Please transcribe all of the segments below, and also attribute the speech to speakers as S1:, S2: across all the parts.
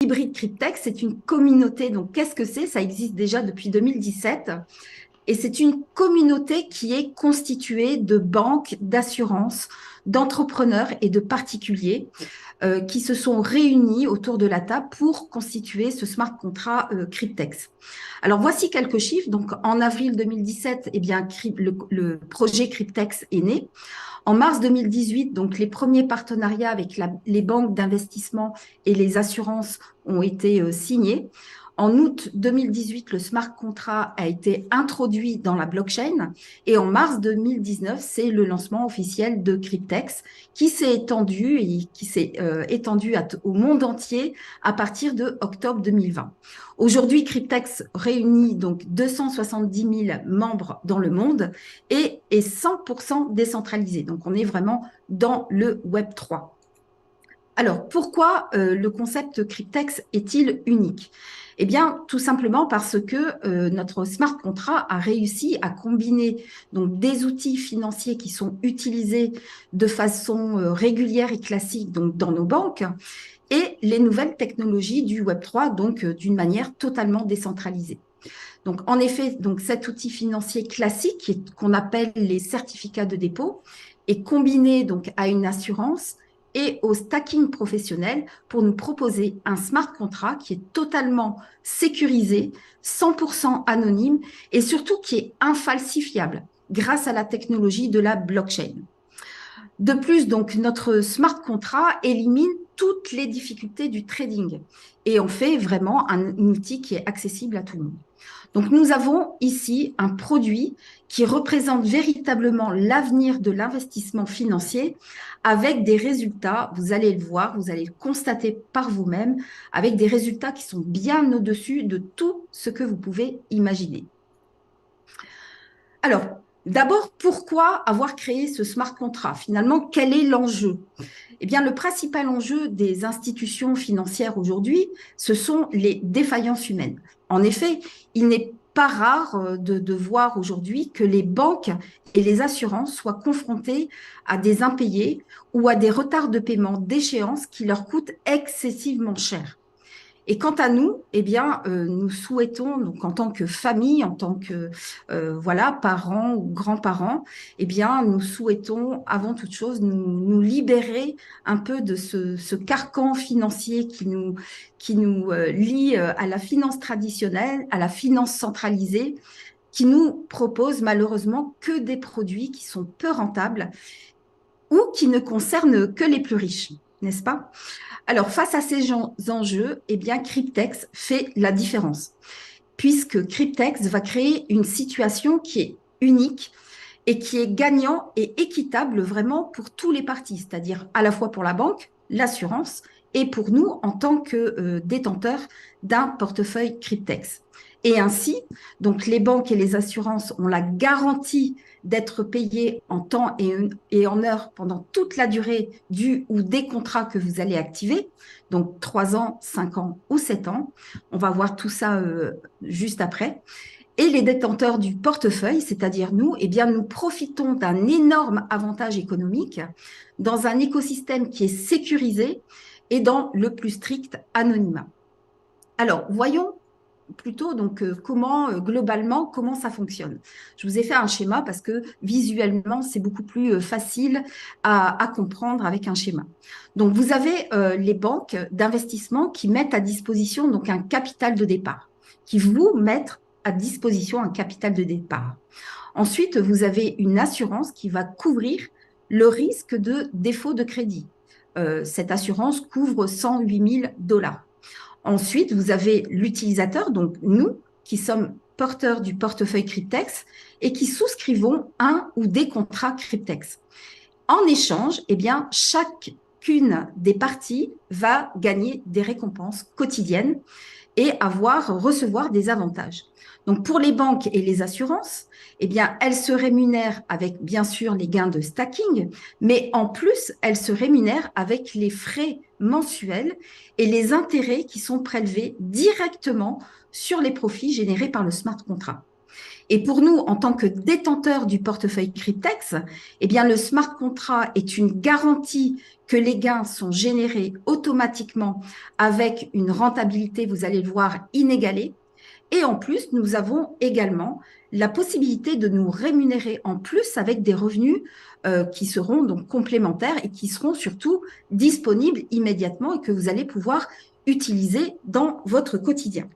S1: Hybrid Cryptex, c'est une communauté. Donc, qu'est-ce que c'est? Ça existe déjà depuis 2017. Et c'est une communauté qui est constituée de banques, d'assurances, d'entrepreneurs et de particuliers qui se sont réunis autour de la table pour constituer ce smart contract Cryptex. Alors, voici quelques chiffres. Donc, en avril 2017, eh bien, le projet Cryptex est né. En mars 2018, donc les premiers partenariats avec les banques d'investissement et les assurances ont été signés. En août 2018, le smart contract a été introduit dans la blockchain et en mars 2019, c'est le lancement officiel de Cryptex qui s'est étendu au monde entier à partir de octobre 2020. Aujourd'hui, Cryptex réunit donc 270 000 membres dans le monde et est 100% décentralisé. Donc, on est vraiment dans le Web 3. Alors, pourquoi le concept Cryptex est-il unique? Eh bien, tout simplement parce que notre smart contract a réussi à combiner donc, des outils financiers qui sont utilisés de façon régulière et classique donc, dans nos banques et les nouvelles technologies du Web 3, donc d'une manière totalement décentralisée. Donc, en effet, donc cet outil financier classique qu'on appelle les certificats de dépôt est combiné donc à une assurance et au stacking professionnel pour nous proposer un smart contract qui est totalement sécurisé, 100% anonyme et surtout qui est infalsifiable grâce à la technologie de la blockchain. De plus, donc, notre smart contract élimine toutes les difficultés du trading et en fait vraiment un outil qui est accessible à tout le monde. Donc, nous avons ici un produit qui représente véritablement l'avenir de l'investissement financier avec des résultats, vous allez le voir, vous allez le constater par vous-même, avec des résultats qui sont bien au-dessus de tout ce que vous pouvez imaginer. Alors, d'abord, pourquoi avoir créé ce smart contract? Finalement, quel est l'enjeu? Eh bien, le principal enjeu des institutions financières aujourd'hui, ce sont les défaillances humaines. En effet, il n'est pas rare de voir aujourd'hui que les banques et les assurances soient confrontées à des impayés ou à des retards de paiement d'échéance qui leur coûtent excessivement cher. Et quant à nous, eh bien, nous souhaitons, donc en tant que famille, en tant que voilà, parents ou grands-parents, eh bien, nous souhaitons avant toute chose nous libérer un peu de ce carcan financier qui nous lie à la finance traditionnelle, à la finance centralisée, qui nous propose malheureusement que des produits qui sont peu rentables ou qui ne concernent que les plus riches, n'est-ce pas? Alors, face à ces enjeux, eh bien, Cryptex fait la différence, puisque Cryptex va créer une situation qui est unique et qui est gagnant et équitable vraiment pour tous les parties, c'est-à-dire à la fois pour la banque, l'assurance et pour nous en tant que détenteurs d'un portefeuille Cryptex. Et ainsi, donc les banques et les assurances ont la garantie d'être payées en temps et en heure pendant toute la durée du ou des contrats que vous allez activer, donc 3 ans, 5 ans ou 7 ans. On va voir tout ça juste après. Et les détenteurs du portefeuille, c'est-à-dire nous, eh bien, nous profitons d'un énorme avantage économique dans un écosystème qui est sécurisé et dans le plus strict anonymat. Alors, voyons plutôt donc globalement comment ça fonctionne. Je vous ai fait un schéma parce que visuellement c'est beaucoup plus facile à comprendre avec un schéma. Donc vous avez les banques d'investissement qui mettent à disposition donc un capital de départ, qui vous mettent à disposition un capital de départ. Ensuite, vous avez une assurance qui va couvrir le risque de défaut de crédit. Cette assurance couvre 108 000 $. Ensuite, vous avez l'utilisateur, donc nous, qui sommes porteurs du portefeuille Cryptex et qui souscrivons un ou des contrats Cryptex. En échange, eh bien, chacune des parties va gagner des récompenses quotidiennes et recevoir des avantages. Donc, pour les banques et les assurances, eh bien, elles se rémunèrent avec, bien sûr, les gains de stacking, mais en plus, elles se rémunèrent avec les frais mensuels et les intérêts qui sont prélevés directement sur les profits générés par le smart contract. Et pour nous, en tant que détenteurs du portefeuille Cryptex, eh bien, le smart contract est une garantie que les gains sont générés automatiquement avec une rentabilité, vous allez le voir, inégalée. Et en plus, nous avons également la possibilité de nous rémunérer en plus avec des revenus qui seront donc complémentaires et qui seront surtout disponibles immédiatement et que vous allez pouvoir utiliser dans votre quotidien.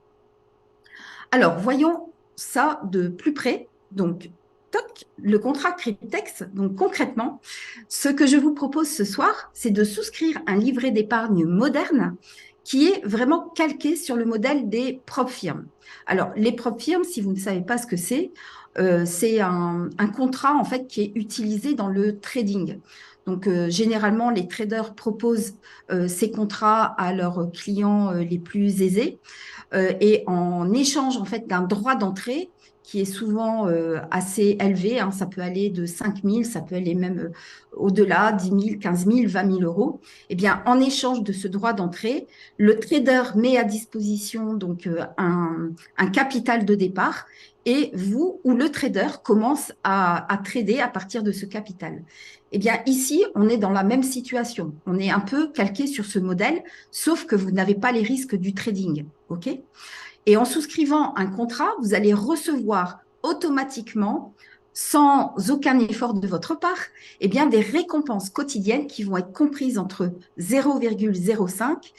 S1: Alors, voyons ça de plus près. Donc, toc, le contrat Cryptex. Donc, concrètement, ce que je vous propose ce soir, c'est de souscrire un livret d'épargne moderne qui est vraiment calqué sur le modèle des propres firmes. Alors, les propres firmes, si vous ne savez pas ce que c'est un contrat en fait qui est utilisé dans le trading. Donc, généralement, les traders proposent ces contrats à leurs clients les plus aisés et en échange en fait d'un droit d'entrée qui est souvent assez élevé, hein, ça peut aller de 5 000, ça peut aller même au-delà, 10 000, 15 000, 20 000 euros. Eh bien, en échange de ce droit d'entrée, le trader met à disposition donc un capital de départ et vous ou le trader commence à trader à partir de ce capital. Eh bien, ici, on est dans la même situation. On est un peu calqué sur ce modèle, sauf que vous n'avez pas les risques du trading. OK ? Et en souscrivant un contrat, vous allez recevoir automatiquement, sans aucun effort de votre part, eh bien, des récompenses quotidiennes qui vont être comprises entre 0,05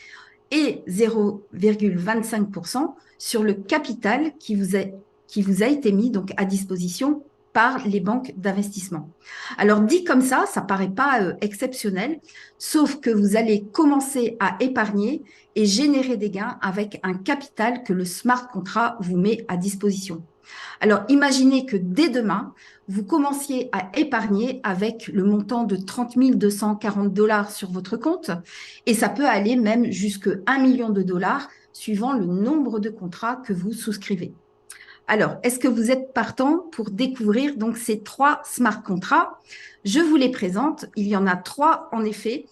S1: et 0,25% sur le capital qui vous a été mis donc à disposition par les banques d'investissement. Alors dit comme ça paraît pas exceptionnel, sauf que vous allez commencer à épargner et générer des gains avec un capital que le smart contract vous met à disposition. Alors imaginez que dès demain, vous commenciez à épargner avec le montant de 30 240 dollars sur votre compte et ça peut aller même jusqu'à 1 million de dollars suivant le nombre de contrats que vous souscrivez. Alors, est-ce que vous êtes partant pour découvrir donc ces 3 smart contrats? Je vous les présente. Il y en a 3 en effet,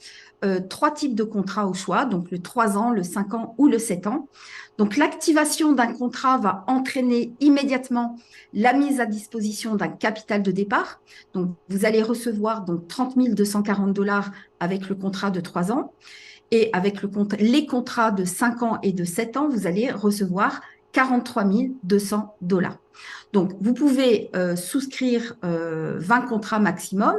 S1: 3 types de contrats au choix, donc le 3 ans, le 5 ans ou le 7 ans. Donc, l'activation d'un contrat va entraîner immédiatement la mise à disposition d'un capital de départ. Donc, vous allez recevoir donc 30 240 dollars avec le contrat de 3 ans. Et avec les contrats de 5 ans et de 7 ans, vous allez recevoir 43 200 dollars. Donc, vous pouvez souscrire 20 contrats maximum.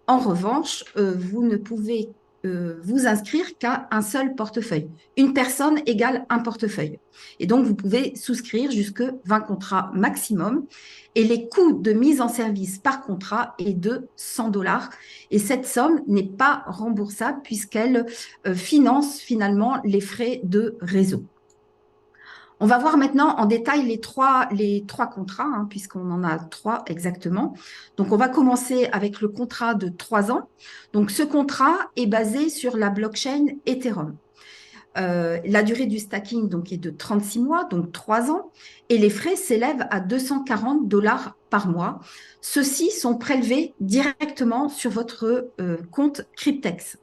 S1: En revanche, vous ne pouvez vous inscrire qu'à un seul portefeuille. Une personne égale un portefeuille. Et donc, vous pouvez souscrire jusque 20 contrats maximum. Et les coûts de mise en service par contrat est de 100 dollars. Et cette somme n'est pas remboursable puisqu'elle finance finalement les frais de réseau. On va voir maintenant en détail les trois contrats, hein, puisqu'on en a 3 exactement. Donc, on va commencer avec le contrat de 3 ans. Donc, ce contrat est basé sur la blockchain Ethereum. La durée du stacking donc, est de 36 mois, donc 3 ans, et les frais s'élèvent à 240 dollars par mois. Ceux-ci sont prélevés directement sur votre compte Cryptex.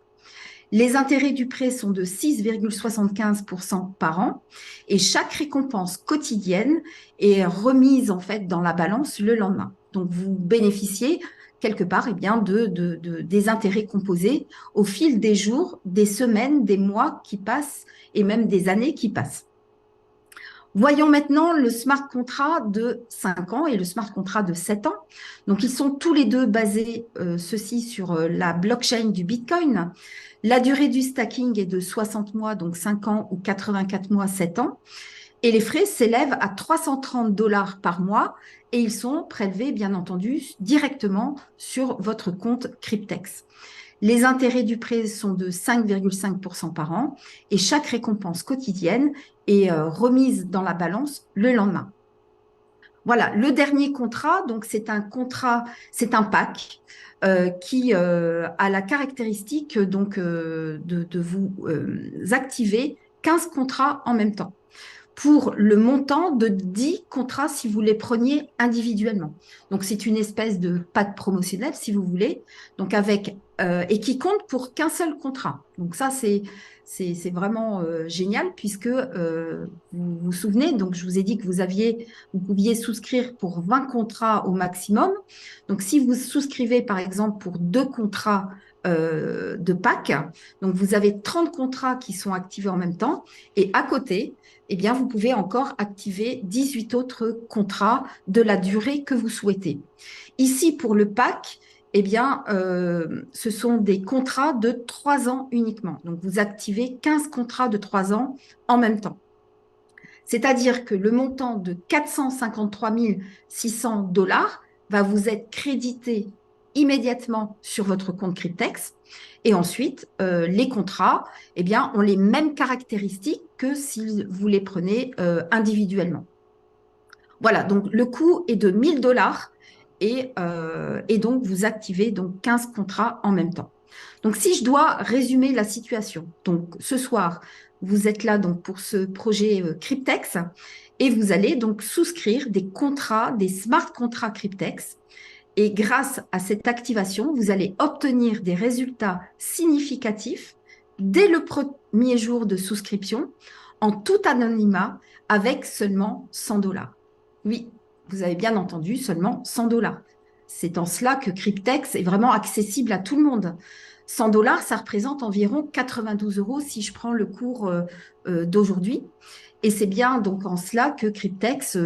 S1: Les intérêts du prêt sont de 6,75% par an et chaque récompense quotidienne est remise en fait dans la balance le lendemain. Donc vous bénéficiez quelque part eh bien, des intérêts composés au fil des jours, des semaines, des mois qui passent et même des années qui passent. Voyons maintenant le smart contract de 5 ans et le smart contract de 7 ans. Donc, ils sont tous les deux basés, ceci sur la blockchain du Bitcoin. La durée du stacking est de 60 mois, donc 5 ans ou 84 mois, 7 ans. Et les frais s'élèvent à 330 dollars par mois et ils sont prélevés, bien entendu, directement sur votre compte Cryptex. Les intérêts du prêt sont de 5,5% par an et chaque récompense quotidienne est remise dans la balance le lendemain. Voilà, le dernier contrat, donc c'est un pack qui a la caractéristique donc de vous activer 15 contrats en même temps. pour le montant de 10 contrats si vous les preniez individuellement. Donc, c'est une espèce de pack promotionnel, si vous voulez, donc et qui compte pour qu'un seul contrat. Donc, ça, c'est vraiment génial puisque vous vous souvenez, donc je vous ai dit que vous pouviez souscrire pour 20 contrats au maximum. Donc, si vous souscrivez, par exemple, pour 2 contrats de pack, donc vous avez 30 contrats qui sont activés en même temps et à côté, eh bien, vous pouvez encore activer 18 autres contrats de la durée que vous souhaitez. Ici, pour le pack, eh bien, ce sont des contrats de 3 ans uniquement. Donc, vous activez 15 contrats de 3 ans en même temps. C'est-à-dire que le montant de 453 600 dollars va vous être crédité immédiatement sur votre compte Cryptex. Et ensuite, les contrats, eh bien, ont les mêmes caractéristiques que si vous les prenez individuellement. Voilà, donc le coût est de 1000 dollars et donc vous activez donc 15 contrats en même temps. Donc si je dois résumer la situation, donc ce soir, vous êtes là donc pour ce projet Cryptex et vous allez donc souscrire des contrats, des smart contrats Cryptex. Et grâce à cette activation, vous allez obtenir des résultats significatifs dès le premier jour de souscription en tout anonymat avec seulement 100 dollars. Oui, vous avez bien entendu, seulement 100 dollars. C'est en cela que Cryptex est vraiment accessible à tout le monde. 100 dollars, ça représente environ 92 euros si je prends le cours d'aujourd'hui. Et c'est bien donc en cela que Cryptex,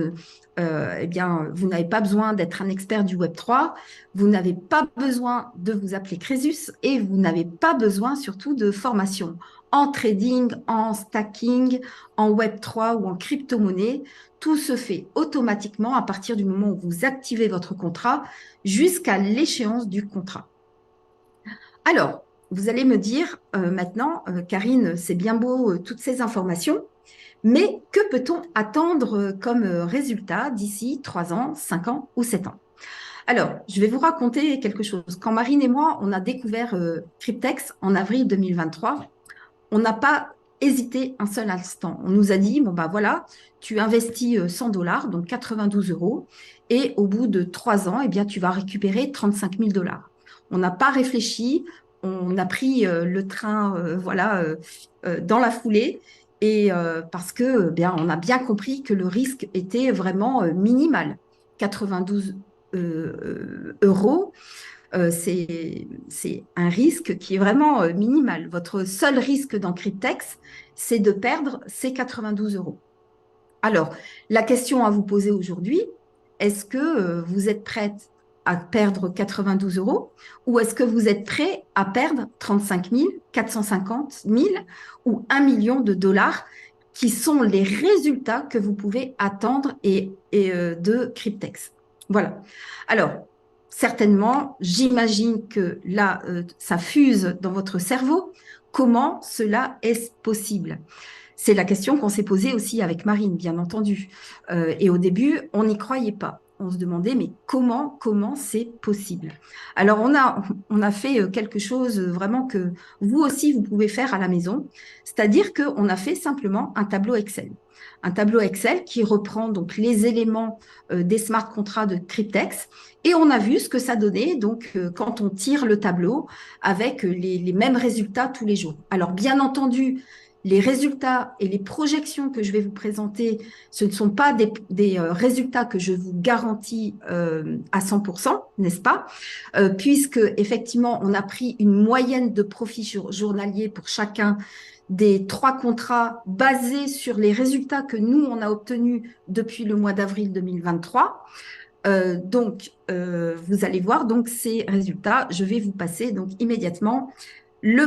S1: eh bien, vous n'avez pas besoin d'être un expert du Web3, vous n'avez pas besoin de vous appeler Crésus et vous n'avez pas besoin surtout de formation en trading, en stacking, en Web3 ou en crypto-monnaie. Tout se fait automatiquement à partir du moment où vous activez votre contrat jusqu'à l'échéance du contrat. Alors, vous allez me dire maintenant, Karine, c'est bien beau toutes ces informations, mais que peut-on attendre comme résultat d'ici 3 ans, 5 ans ou 7 ans? Alors, je vais vous raconter quelque chose. Quand Marine et moi, on a découvert Cryptex en avril 2023, on n'a pas hésité un seul instant. On nous a dit, bon, bah voilà, tu investis 100 dollars, donc 92 euros, et au bout de 3 ans, eh bien, tu vas récupérer 35 000 dollars. On n'a pas réfléchi, on a pris le train, voilà, dans la foulée, et parce que, bien, on a bien compris que le risque était vraiment minimal. 92 euros, c'est un risque qui est vraiment minimal. Votre seul risque dans Cryptex, c'est de perdre ces 92 euros. Alors, la question à vous poser aujourd'hui, est-ce que vous êtes prête à perdre 92 euros ou est-ce que vous êtes prêt à perdre 35 000, 450 000 ou 1 million de dollars qui sont les résultats que vous pouvez attendre de Cryptex? Voilà. Alors, certainement, j'imagine que là, ça fuse dans votre cerveau. Comment cela est possible? C'est la question qu'on s'est posée aussi avec Marine, bien entendu. Et au début, on n'y croyait pas. On se demandait, mais comment c'est possible? Alors, on a fait quelque chose vraiment que vous aussi, vous pouvez faire à la maison. C'est-à-dire qu'on a fait simplement un tableau Excel. Un tableau Excel qui reprend donc les éléments des smart contrats de Cryptex. Et on a vu ce que ça donnait donc quand on tire le tableau avec les mêmes résultats tous les jours. Alors, bien entendu, les résultats et les projections que je vais vous présenter, ce ne sont pas des résultats que je vous garantis à 100%, n'est-ce pas? Puisque effectivement, on a pris une moyenne de profit journalier pour chacun des 3 contrats basés sur les résultats que nous, on a obtenus depuis le mois d'avril 2023. Vous allez voir donc ces résultats. Je vais vous passer donc immédiatement la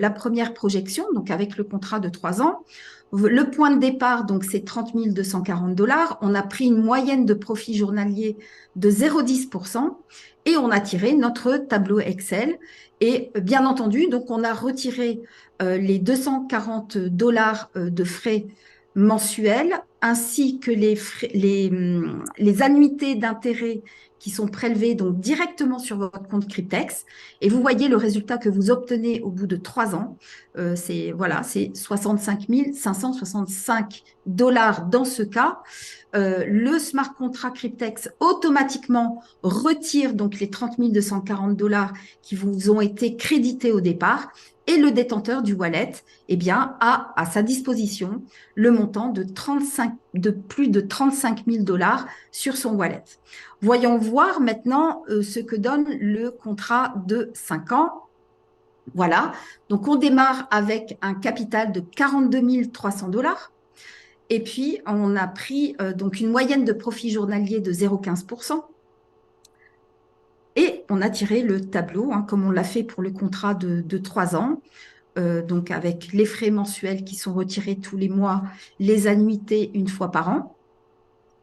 S1: première projection, donc avec le contrat de 3 ans. Le point de départ, donc, c'est 30 240 dollars. On a pris une moyenne de profit journalier de 0,10% et on a tiré notre tableau Excel. Et bien entendu, donc, on a retiré les 240 dollars de frais mensuels ainsi que les annuités d'intérêt qui sont prélevées donc directement sur votre compte Cryptex. Et vous voyez le résultat que vous obtenez au bout de 3 ans. C'est voilà, c'est 65 565 dollars dans ce cas. Le smart contract Cryptex automatiquement retire donc les 30 240 dollars qui vous ont été crédités au départ et le détenteur du wallet eh bien, a à sa disposition le montant de plus de 35 000 dollars sur son wallet. Voyons voir maintenant ce que donne le contrat de 5 ans. Voilà, donc on démarre avec un capital de 42 300 dollars. Et puis, on a pris donc une moyenne de profit journalier de 0,15%. Et on a tiré le tableau, hein, comme on l'a fait pour le contrat de 3 ans, donc avec les frais mensuels qui sont retirés tous les mois, les annuités une fois par an.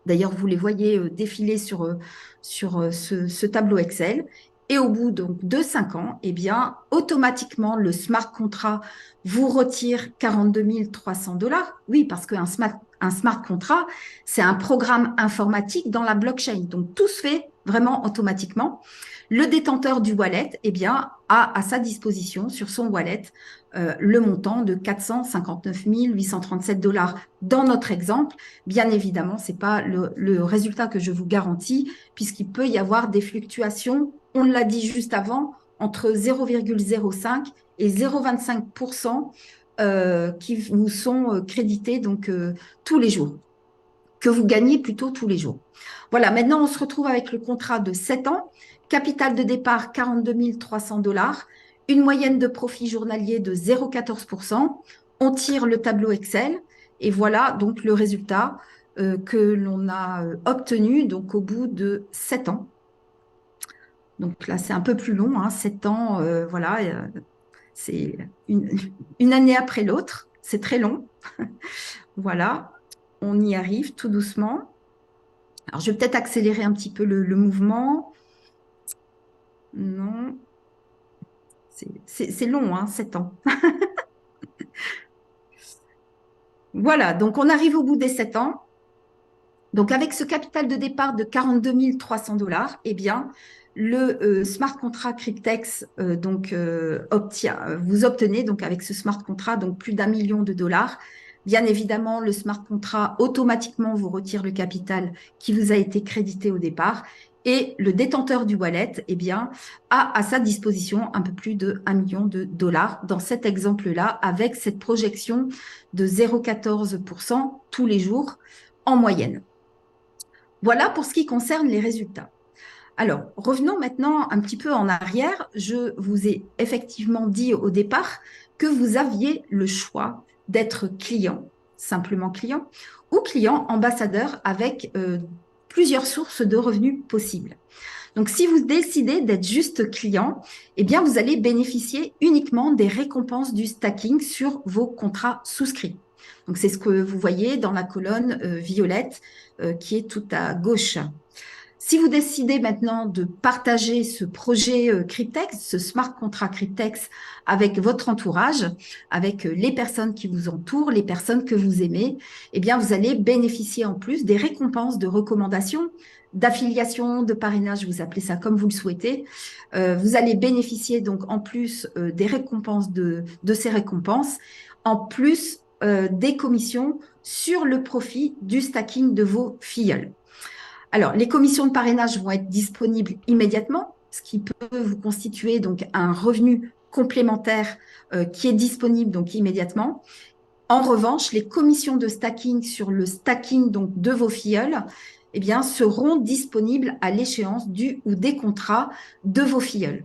S1: D'ailleurs, vous les voyez défiler sur ce tableau Excel. Et au bout donc, de 5 ans, eh bien, automatiquement, le smart contract vous retire 42 300 dollars. Oui, parce qu'un smart contract, c'est un programme informatique dans la blockchain. Donc, tout se fait vraiment automatiquement. Le détenteur du wallet, eh bien, a à sa disposition sur son wallet le montant de 459 837 dollars dans notre exemple. Bien évidemment, ce n'est pas le résultat que je vous garantis, puisqu'il peut y avoir des fluctuations, on l'a dit juste avant, entre 0,05 et 0,25% qui vous sont crédités donc, tous les jours, que vous gagnez plutôt tous les jours. Voilà, maintenant on se retrouve avec le contrat de 7 ans, capital de départ 42 300 dollars, une moyenne de profit journalier de 0,14%. On tire le tableau Excel et voilà donc le résultat que l'on a obtenu donc au bout de 7 ans. Donc là, c'est un peu plus long, hein, 7 ans, voilà, c'est une année après l'autre, c'est très long. Voilà, on y arrive tout doucement. Alors, je vais peut-être accélérer un petit peu le mouvement. Non, c'est long, hein, 7 ans. Voilà, donc on arrive au bout des 7 ans. Donc, avec ce capital de départ de 42 300 dollars, eh bien, le smart contract Cryptex vous obtenez donc avec ce smart contract donc plus d'1 million de dollars. Bien évidemment, le smart contract automatiquement vous retire le capital qui vous a été crédité au départ et le détenteur du wallet eh bien, a à sa disposition un peu plus de 1 million de dollars dans cet exemple-là avec cette projection de 0,14% tous les jours en moyenne. Voilà pour ce qui concerne les résultats. Alors, revenons maintenant un petit peu en arrière. Je vous ai effectivement dit au départ que vous aviez le choix d'être client, simplement client, ou client ambassadeur avec plusieurs sources de revenus possibles. Donc, si vous décidez d'être juste client, eh bien, vous allez bénéficier uniquement des récompenses du stacking sur vos contrats souscrits. Donc, c'est ce que vous voyez dans la colonne violette qui est tout à gauche. Si vous décidez maintenant de partager ce projet Cryptex, ce smart contract Cryptex avec votre entourage, avec les personnes qui vous entourent, les personnes que vous aimez, eh bien, vous allez bénéficier en plus des récompenses de recommandation, d'affiliation, de parrainage, vous appelez ça comme vous le souhaitez. Vous allez bénéficier donc en plus des récompenses de ces récompenses, en plus des commissions sur le profit du stacking de vos filleuls. Alors, les commissions de parrainage vont être disponibles immédiatement, ce qui peut vous constituer donc un revenu complémentaire qui est disponible donc immédiatement. En revanche, les commissions de stacking sur le stacking donc de vos filleuls eh bien, seront disponibles à l'échéance du ou des contrats de vos filleuls.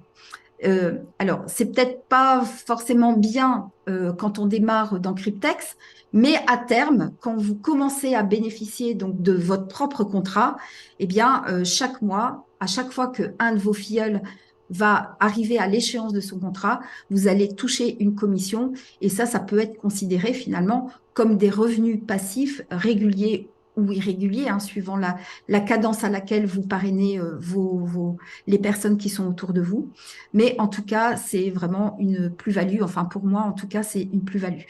S1: Alors, c'est peut-être pas forcément bien quand on démarre dans Cryptex, mais à terme, quand vous commencez à bénéficier donc de votre propre contrat, eh bien, chaque mois, à chaque fois qu'un de vos filleuls va arriver à l'échéance de son contrat, vous allez toucher une commission et ça peut être considéré finalement comme des revenus passifs réguliers ou irrégulier, hein, suivant la cadence à laquelle vous parrainez les personnes qui sont autour de vous. Mais en tout cas, c'est vraiment une plus-value. Enfin, pour moi, en tout cas, c'est une plus-value.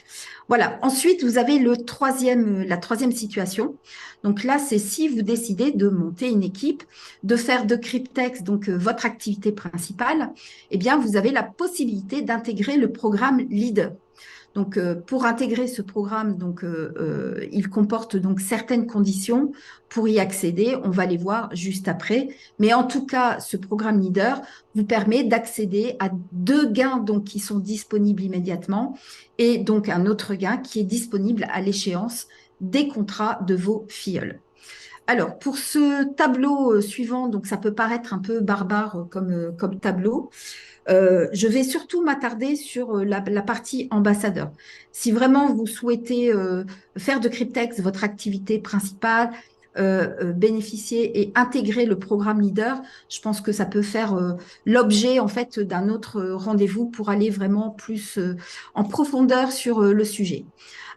S1: Voilà. Ensuite, vous avez la troisième situation. Donc là, c'est si vous décidez de monter une équipe, de faire de Cryptex, donc votre activité principale, eh bien, vous avez la possibilité d'intégrer le programme Leader. Donc, pour intégrer ce programme, il comporte donc certaines conditions pour y accéder. On va les voir juste après. Mais en tout cas, ce programme Leader vous permet d'accéder à deux gains donc, qui sont disponibles immédiatement et donc un autre gain qui est disponible à l'échéance des contrats de vos filleuls. Alors, pour ce tableau suivant, donc ça peut paraître un peu barbare comme tableau, je vais surtout m'attarder sur la partie ambassadeur. Si vraiment vous souhaitez faire de Cryptex votre activité principale, bénéficier et intégrer le programme Leader, je pense que ça peut faire l'objet en fait d'un autre rendez-vous pour aller vraiment plus en profondeur sur le sujet.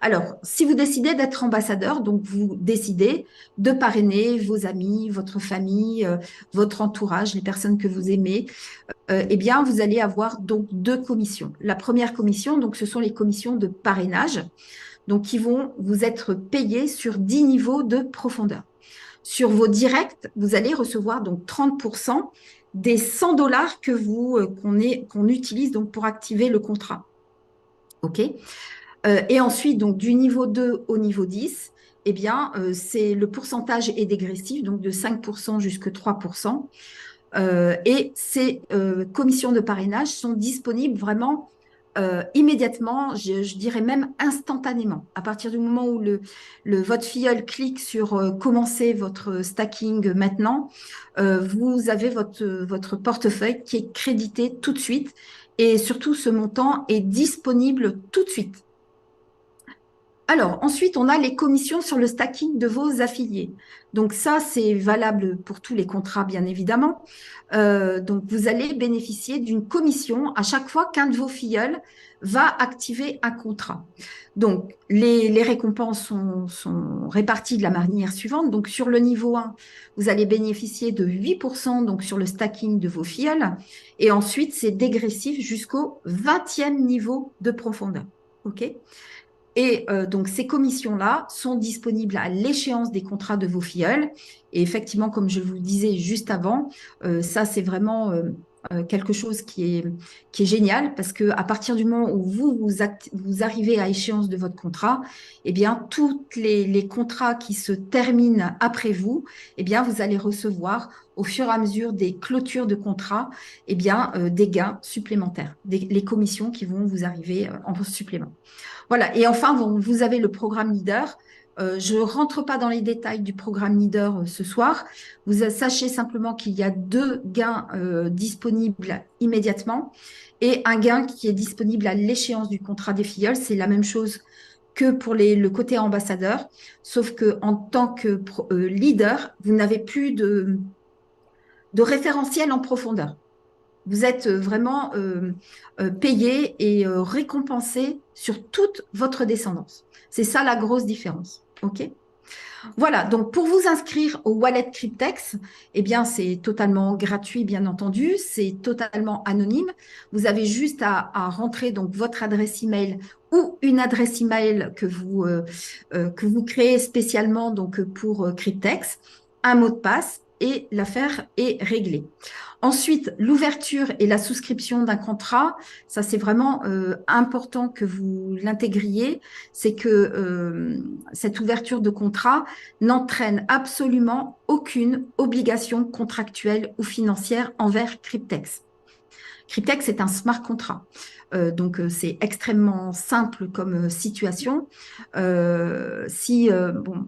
S1: Alors, si vous décidez d'être ambassadeur, donc vous décidez de parrainer vos amis, votre famille, votre entourage, les personnes que vous aimez, eh bien, vous allez avoir donc deux commissions. La première commission, donc, ce sont les commissions de parrainage, donc qui vont vous être payées sur 10 niveaux de profondeur. Sur vos directs, vous allez recevoir donc 30% des 100 dollars qu'on utilise donc pour activer le contrat. OK? Et ensuite, donc du niveau 2 au niveau 10, eh bien, c'est le pourcentage est dégressif, donc de 5% jusqu'à 3%. Et ces commissions de parrainage sont disponibles vraiment immédiatement, je dirais même instantanément. À partir du moment où votre filleul clique sur commencer votre stacking maintenant, vous avez votre portefeuille qui est crédité tout de suite et surtout ce montant est disponible tout de suite. Alors, ensuite, on a les commissions sur le stacking de vos affiliés. Donc ça, c'est valable pour tous les contrats, bien évidemment. Donc, vous allez bénéficier d'une commission à chaque fois qu'un de vos filleuls va activer un contrat. Donc, les récompenses sont réparties de la manière suivante. Donc, sur le niveau 1, vous allez bénéficier de 8% donc, sur le stacking de vos filleuls. Et ensuite, c'est dégressif jusqu'au 20e niveau de profondeur. OK? Et donc, ces commissions-là sont disponibles à l'échéance des contrats de vos filleuls. Et effectivement, comme je vous le disais juste avant, ça, c'est vraiment quelque chose qui est génial parce qu'à partir du moment où vous arrivez à échéance de votre contrat, eh bien, tous les contrats qui se terminent après vous, eh bien, vous allez recevoir au fur et à mesure des clôtures de contrats, eh bien, des gains supplémentaires, les commissions qui vont vous arriver en supplément. Voilà. Et enfin, vous avez le programme Leader. Je ne rentre pas dans les détails du programme Leader ce soir. Vous sachez simplement qu'il y a deux gains disponibles immédiatement et un gain qui est disponible à l'échéance du contrat des filleuls. C'est la même chose que pour le côté ambassadeur, sauf que en tant que leader, vous n'avez plus de référentiel en profondeur. Vous êtes vraiment payé et récompensé sur toute votre descendance. C'est ça la grosse différence. OK? Voilà, donc pour vous inscrire au Wallet Cryptex, eh bien c'est totalement gratuit, bien entendu, c'est totalement anonyme. Vous avez juste à rentrer donc votre adresse email ou une adresse email que vous créez spécialement donc pour Cryptex, un mot de passe et l'affaire est réglée. Ensuite, l'ouverture et la souscription d'un contrat, ça c'est vraiment important que vous l'intégriez, c'est que cette ouverture de contrat n'entraîne absolument aucune obligation contractuelle ou financière envers Cryptex. Cryptex est un smart contract. Donc, c'est extrêmement simple comme situation. Bon,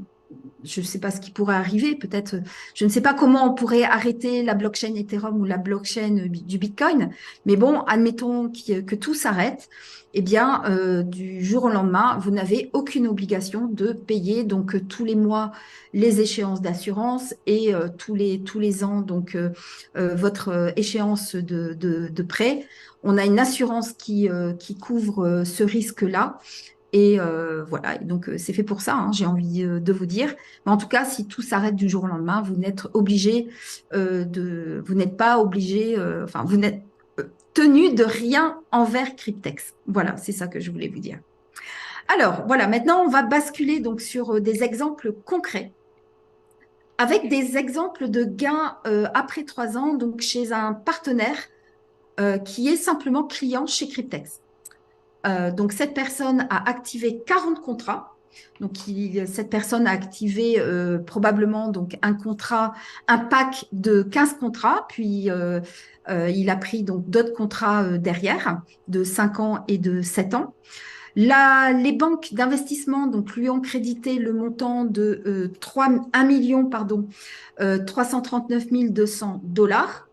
S1: je ne sais pas ce qui pourrait arriver, peut-être, je ne sais pas comment on pourrait arrêter la blockchain Ethereum ou la blockchain du Bitcoin, mais bon, admettons que tout s'arrête, eh bien, du jour au lendemain, vous n'avez aucune obligation de payer donc tous les mois les échéances d'assurance et tous les ans donc votre échéance de prêt. On a une assurance qui couvre ce risque-là. Et voilà, et donc c'est fait pour ça, hein, j'ai envie de vous dire. Mais en tout cas, si tout s'arrête du jour au lendemain, vous n'êtes obligé vous n'êtes pas obligé, enfin, vous n'êtes tenu de rien envers Cryptex. Voilà, c'est ça que je voulais vous dire. Alors, voilà, maintenant, on va basculer donc sur des exemples concrets avec des exemples de gains après 3 ans, donc chez un partenaire qui est simplement client chez Cryptex. Donc, cette personne a activé 40 contrats. Donc, cette personne a activé probablement donc, un pack de 15 contrats, puis il a pris donc d'autres contrats derrière, de 5 ans et de 7 ans. Les banques d'investissement donc, lui ont crédité le montant de 1 million, 339 200 dollars.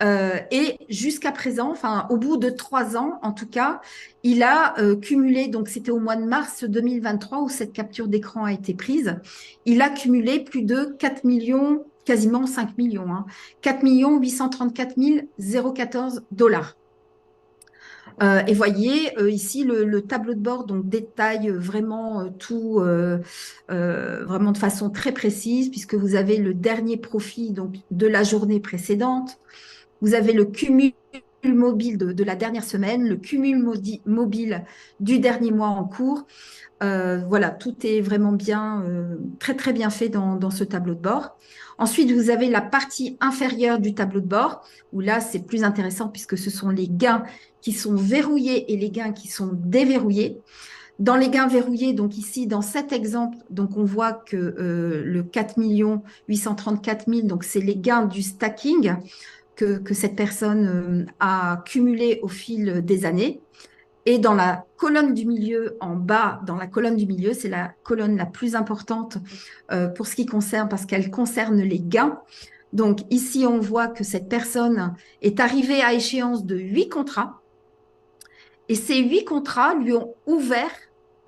S1: Et jusqu'à présent, enfin au bout de 3 ans en tout cas, il a cumulé, donc c'était au mois de mars 2023 où cette capture d'écran a été prise, il a cumulé plus de 4 millions, quasiment 5 millions, 4 834 014 dollars. Et voyez ici le tableau de bord donc détaille vraiment tout vraiment de façon très précise puisque vous avez le dernier profit donc de la journée précédente, vous avez le cumul mobile de la dernière semaine, le cumul mobile du dernier mois en cours. Voilà, tout est vraiment bien, très très bien fait dans ce tableau de bord. Ensuite, vous avez la partie inférieure du tableau de bord, où là, c'est plus intéressant puisque ce sont les gains qui sont verrouillés et les gains qui sont déverrouillés. Dans les gains verrouillés, donc ici, dans cet exemple, donc on voit que le 4 834 000, donc c'est les gains du stacking que cette personne a cumulé au fil des années. Et dans la colonne du milieu, en bas, dans la colonne du milieu, c'est la colonne la plus importante pour ce qui concerne, parce qu'elle concerne les gains. Donc ici, on voit que cette personne est arrivée à échéance de 8 contrats. Et ces 8 contrats lui ont ouvert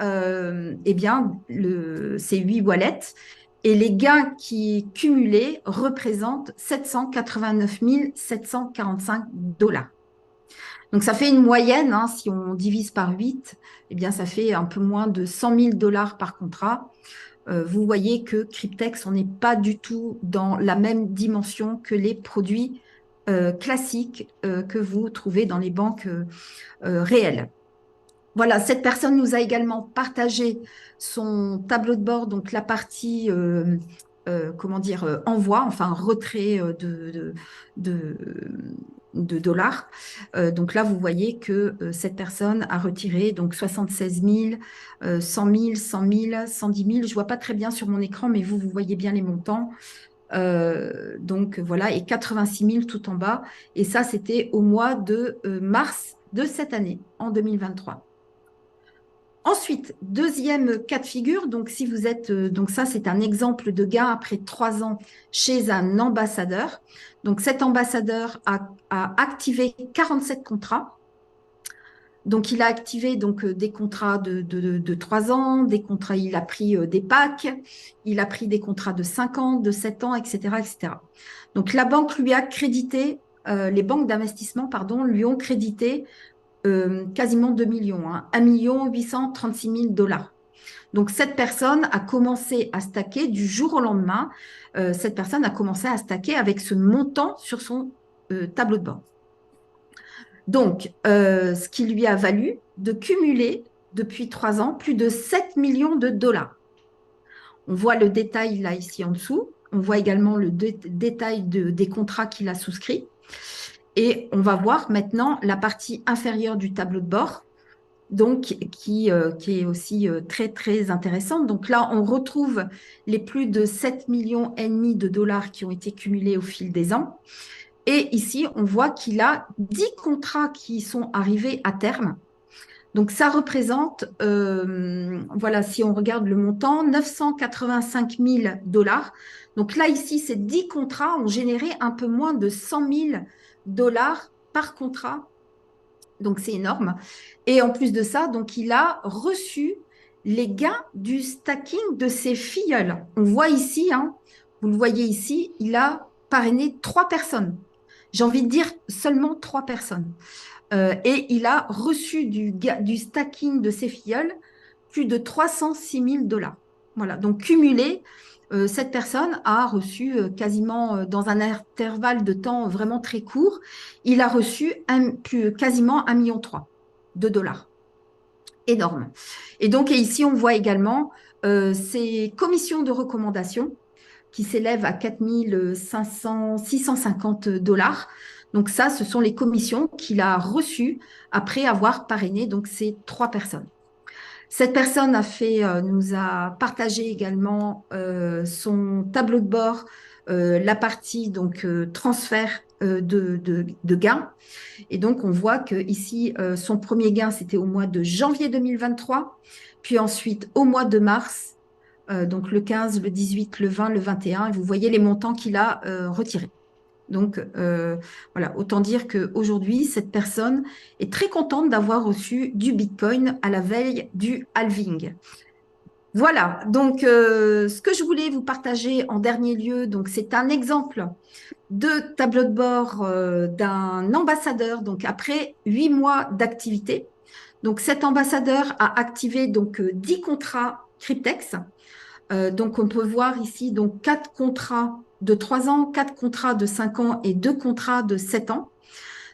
S1: eh bien, ces 8 wallets. Et les gains qui cumulés représentent 789 745 dollars. Donc, ça fait une moyenne, hein, si on divise par 8, eh bien, ça fait un peu moins de 100 000 dollars par contrat. Vous voyez que Cryptex, on n'est pas du tout dans la même dimension que les produits classiques que vous trouvez dans les banques réelles. Voilà, cette personne nous a également partagé son tableau de bord, donc la partie, comment dire, envoi, enfin retrait de, de dollars. Donc là, vous voyez que cette personne a retiré donc 76 000, 100 000, 100 000, 110 000. Je ne vois pas très bien sur mon écran, mais vous voyez bien les montants. Donc voilà, et 86 000 tout en bas. Et ça, c'était au mois de mars de cette année, en 2023. Ensuite, deuxième cas de figure, donc si vous êtes, donc ça c'est un exemple de gain après 3 ans chez un ambassadeur. Donc cet ambassadeur a activé 47 contrats. Donc il a activé donc des contrats de 3 ans, des contrats, il a pris des packs, il a pris des contrats de 5 ans, de 7 ans, etc., etc. Donc la banque lui a crédité, les banques d'investissement, pardon, lui ont crédité quasiment 2 millions, 1 836 000 dollars. Donc, cette personne a commencé à stacker du jour au lendemain. Cette personne a commencé à stacker avec ce montant sur son tableau de bord. Donc, ce qui lui a valu de cumuler depuis 3 ans plus de 7 millions de dollars. On voit le détail là ici en dessous. On voit également le détail des contrats qu'il a souscrits. Et on va voir maintenant la partie inférieure du tableau de bord, donc qui est aussi très, très intéressante. Donc là, on retrouve les plus de 7 millions et demi de dollars qui ont été cumulés au fil des ans. Et ici, on voit qu'il a 10 contrats qui sont arrivés à terme. Donc ça représente, voilà, si on regarde le montant, 985 000 dollars. Donc là, ici, ces 10 contrats ont généré un peu moins de 100 000 dollars par contrat. Donc, c'est énorme. Et en plus de ça, donc, il a reçu les gains du stacking de ses filleuls. On voit ici, hein, vous le voyez ici, il a parrainé 3 personnes. J'ai envie de dire seulement 3 personnes. Et il a reçu du stacking de ses filleuls plus de 306 000 $. Voilà, donc cumulé, cette personne a reçu quasiment dans un intervalle de temps vraiment très court, il a reçu quasiment 1,3 million de dollars. Énorme. Et donc, ici, on voit également ces commissions de recommandation qui s'élèvent à 4 650 $. Donc ça, ce sont les commissions qu'il a reçues après avoir parrainé donc ces 3 personnes. Cette personne nous a partagé également son tableau de bord, la partie donc transfert de gains. Et donc, on voit que ici, son premier gain, c'était au mois de janvier 2023, puis ensuite au mois de mars, donc le 15, le 18, le 20, le 21, et vous voyez les montants qu'il a retirés. Donc, voilà, autant dire qu'aujourd'hui, cette personne est très contente d'avoir reçu du Bitcoin à la veille du halving. Voilà, donc ce que je voulais vous partager en dernier lieu, donc c'est un exemple de tableau de bord d'un ambassadeur, donc après 8 mois d'activité. Donc cet ambassadeur a activé donc 10 contrats Cryptex. Donc on peut voir ici donc 4 contrats de 3 ans, 4 contrats de 5 ans et 2 contrats de 7 ans.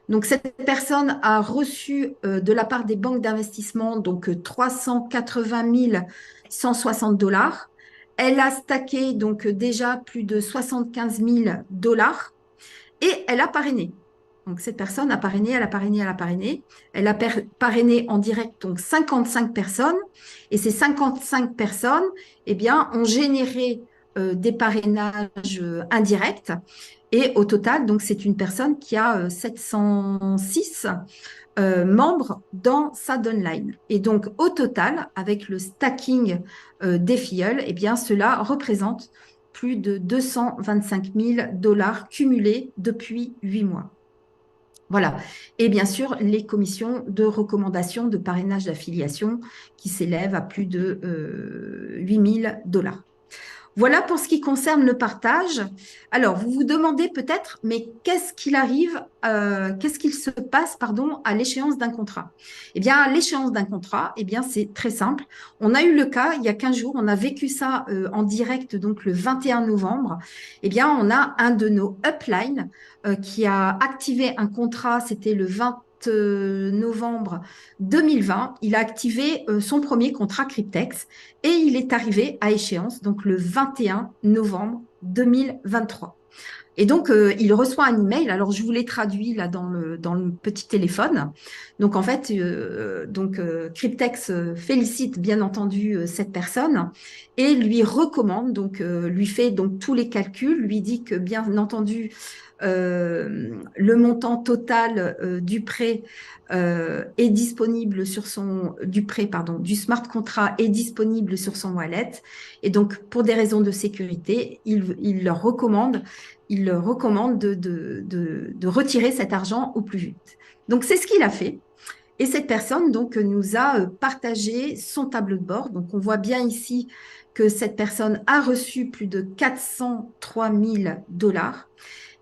S1: Donc cette personne a reçu de la part des banques d'investissement donc 380 160 $. Elle a stacké donc déjà plus de 75 000 $ et elle a parrainé. Donc cette personne a parrainé, elle a parrainé, elle a parrainé. Elle a parrainé en direct donc 55 personnes et ces 55 personnes eh bien, ont généré des parrainages indirects. Et au total, donc c'est une personne qui a 706 membres dans sa downline. Et donc au total, avec le stacking des filleuls, eh bien cela représente plus de 225 000 $ cumulés depuis 8 mois. Voilà. Et bien sûr, les commissions de recommandation de parrainage d'affiliation qui s'élèvent à plus de 8 000 $. Voilà pour ce qui concerne le partage. Alors, vous vous demandez peut-être, mais qu'est-ce qu'il se passe, pardon, à l'échéance d'un contrat? Eh bien, à l'échéance d'un contrat, eh bien, c'est très simple. On a eu le cas il y a 15 jours, on a vécu ça en direct, donc le 21 novembre. Eh bien, on a un de nos uplines qui a activé un contrat, c'était le 20 novembre 2020, il a activé son premier contrat Cryptex et il est arrivé à échéance, donc le 21 novembre 2023. Et donc, il reçoit un email. Alors, je vous l'ai traduit là dans le petit téléphone. Donc, en fait, Cryptex félicite bien entendu cette personne et lui recommande, donc lui fait donc tous les calculs, lui dit que bien entendu, le montant total du prêt est disponible sur du smart contract est disponible sur son wallet. Et donc, pour des raisons de sécurité, il recommande de retirer cet argent au plus vite. Donc, c'est ce qu'il a fait. Et cette personne donc nous a partagé son tableau de bord. Donc, on voit bien ici que cette personne a reçu plus de 403 000 $.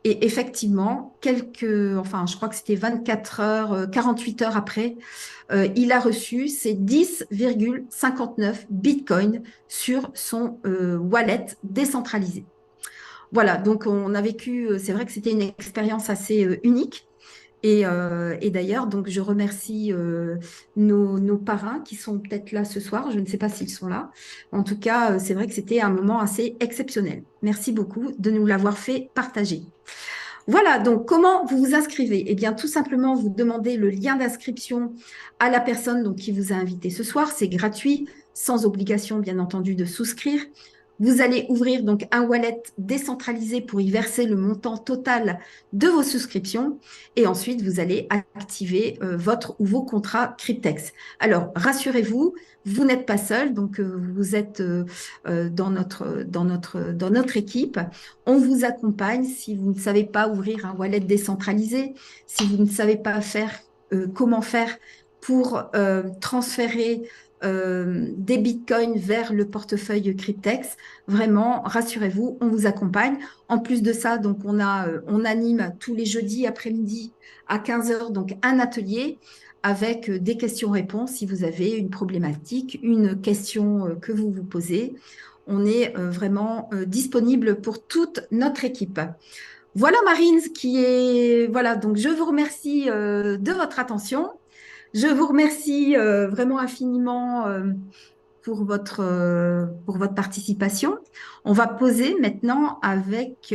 S1: Et effectivement, je crois que c'était 24 heures, 48 heures après, il a reçu ses 10,59 bitcoins sur son wallet décentralisé. Voilà, donc on a vécu, c'est vrai que c'était une expérience assez unique. Et d'ailleurs, donc je remercie nos parrains qui sont peut-être là ce soir. Je ne sais pas s'ils sont là. En tout cas, c'est vrai que c'était un moment assez exceptionnel. Merci beaucoup de nous l'avoir fait partager. Voilà, donc comment vous vous inscrivez? Eh bien, tout simplement, vous demandez le lien d'inscription à la personne donc, qui vous a invité ce soir. C'est gratuit, sans obligation, bien entendu, de souscrire. Vous allez ouvrir donc un wallet décentralisé pour y verser le montant total de vos souscriptions et ensuite vous allez activer votre ou vos contrats Cryptex. Alors rassurez-vous, vous n'êtes pas seul, donc vous êtes dans notre équipe. On vous accompagne si vous ne savez pas ouvrir un wallet décentralisé, si vous ne savez pas comment faire pour transférer des bitcoins vers le portefeuille Cryptex. Vraiment, rassurez-vous, on vous accompagne. En plus de ça, donc on anime tous les jeudis après-midi à 15 h donc un atelier avec des questions-réponses si vous avez une problématique, une question que vous vous posez. On est vraiment disponible pour toute notre équipe. Voilà Marine, ce qui est... Voilà, donc je vous remercie de votre attention. Je vous remercie vraiment infiniment pour votre participation. On va poser maintenant avec...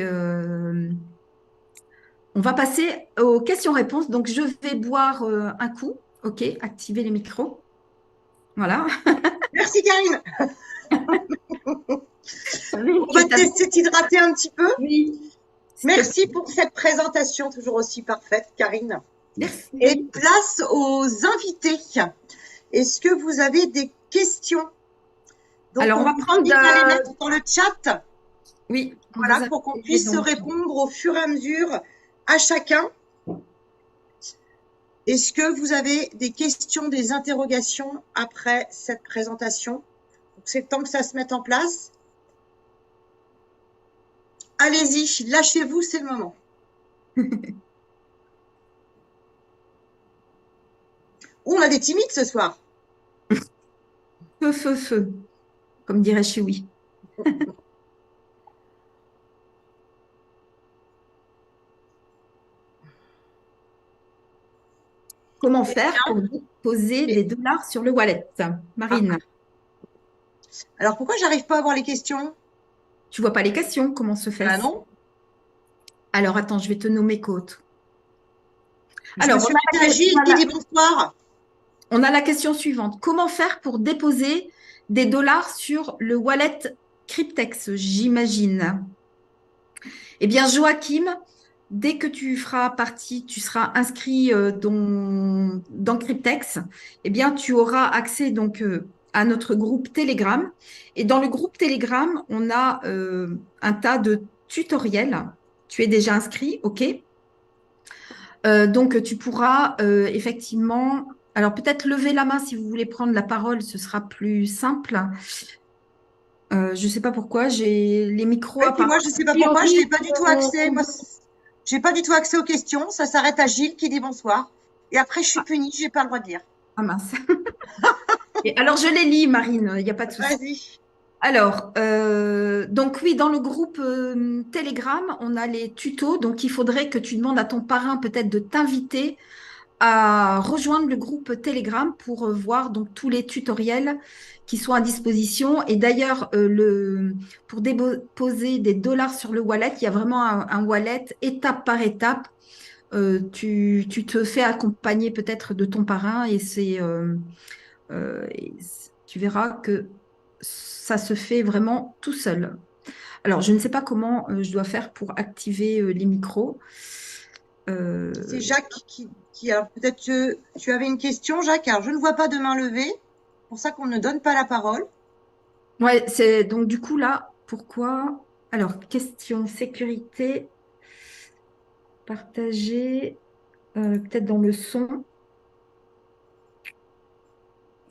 S1: on va passer aux questions-réponses. Donc, je vais boire un coup. OK, activer les micros. Voilà.
S2: Merci Karine.
S1: Oui,
S2: On va te laisser t'hydrater un petit peu.
S1: oui, s'il te
S2: Merci
S1: plaît.
S2: pour cette présentation toujours aussi parfaite, Karine. Et
S1: Merci.
S2: place aux invités. Est-ce que vous avez des questions? Donc,
S1: Alors, on
S2: on
S1: va
S2: vous
S1: prendre...
S2: invite à les mettre dans le chat,
S1: oui, on vous
S2: voilà, pour qu'on
S1: invite
S2: puisse se
S1: donc.
S2: répondre au fur et à mesure à chacun. Est-ce que vous avez des questions, des interrogations après cette présentation? C'est le temps que ça se mette en place. Allez-y, lâchez-vous, c'est le moment. On a des timides ce soir.
S1: Feu, feu, feu, comme dirait Chewy. Comment
S2: Eh
S1: faire pour déposer
S2: bien,
S1: des dollars sur le wallet? Marine,
S2: alors pourquoi j'arrive pas à voir les questions?
S1: tu vois pas les questions, comment se
S2: Ah
S1: fait-ce?
S2: non,
S1: Alors, attends, je vais te nommer Côte.
S2: je me
S1: Alors,
S2: suis arrêtée à Gilles qui dit bonsoir.
S1: on a la question suivante. Comment faire pour déposer des dollars sur le wallet Cryptex, j'imagine? Eh bien, Joachim, dès que tu feras partie, tu seras inscrit dans Cryptex, eh bien, tu auras accès donc à notre groupe Telegram. Et dans le groupe Telegram, on a un tas de tutoriels. Tu es déjà inscrit, OK? Donc, tu pourras effectivement, alors peut-être lever la main si vous voulez prendre la parole, ce sera plus simple. Je ne sais pas pourquoi, j'ai les micros
S2: Et puis
S1: apparemment.
S2: moi, je sais
S1: A
S2: pas pourquoi, je n'ai
S1: priori,
S2: pas du tout accès. Moi, j'ai pas du tout accès aux questions. Ça s'arrête à Gilles qui dit bonsoir. Et après, je suis punie, j'ai pas le droit de dire.
S1: ah mince. Et alors, je les lis, Marine, il n'y a pas de souci.
S2: Vas-y.
S1: Alors, donc oui, dans le groupe Telegram, on a les tutos. Donc, il faudrait que tu demandes à ton parrain peut-être de t'inviter à rejoindre le groupe Telegram pour voir donc tous les tutoriels qui sont à disposition. Et d'ailleurs, pour déposer des dollars sur le wallet, il y a vraiment un wallet étape par étape. Tu te fais accompagner peut-être de ton parrain tu verras que ça se fait vraiment tout seul. Alors, je ne sais pas comment je dois faire pour activer les micros.
S2: C'est
S1: Euh,
S2: Jacques qui a peut-être tu avais une question, Jacques. Alors, je ne vois pas de main levée. C'est pour ça qu'on ne donne pas la parole.
S1: Ouais, c'est donc du coup là, pourquoi? Alors, question sécurité, partager, peut-être dans le son.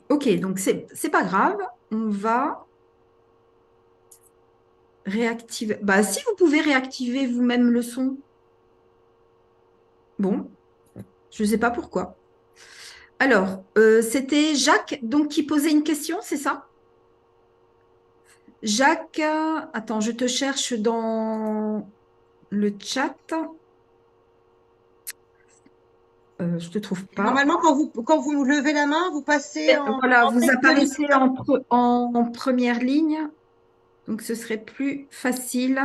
S1: Ok, donc c'est pas grave, on va réactiver. Bah, si vous pouvez réactiver vous-même le son, bon, je ne sais pas pourquoi. Alors, c'était Jacques donc qui posait une question, c'est ça? Jacques, attends, je te cherche dans le chat. Je te trouve pas.
S2: Normalement, quand vous levez la main, vous passez
S1: Et voilà,
S2: en
S1: vous
S2: tête de
S1: apparaissez
S2: liste.
S1: en première ligne, donc ce serait plus facile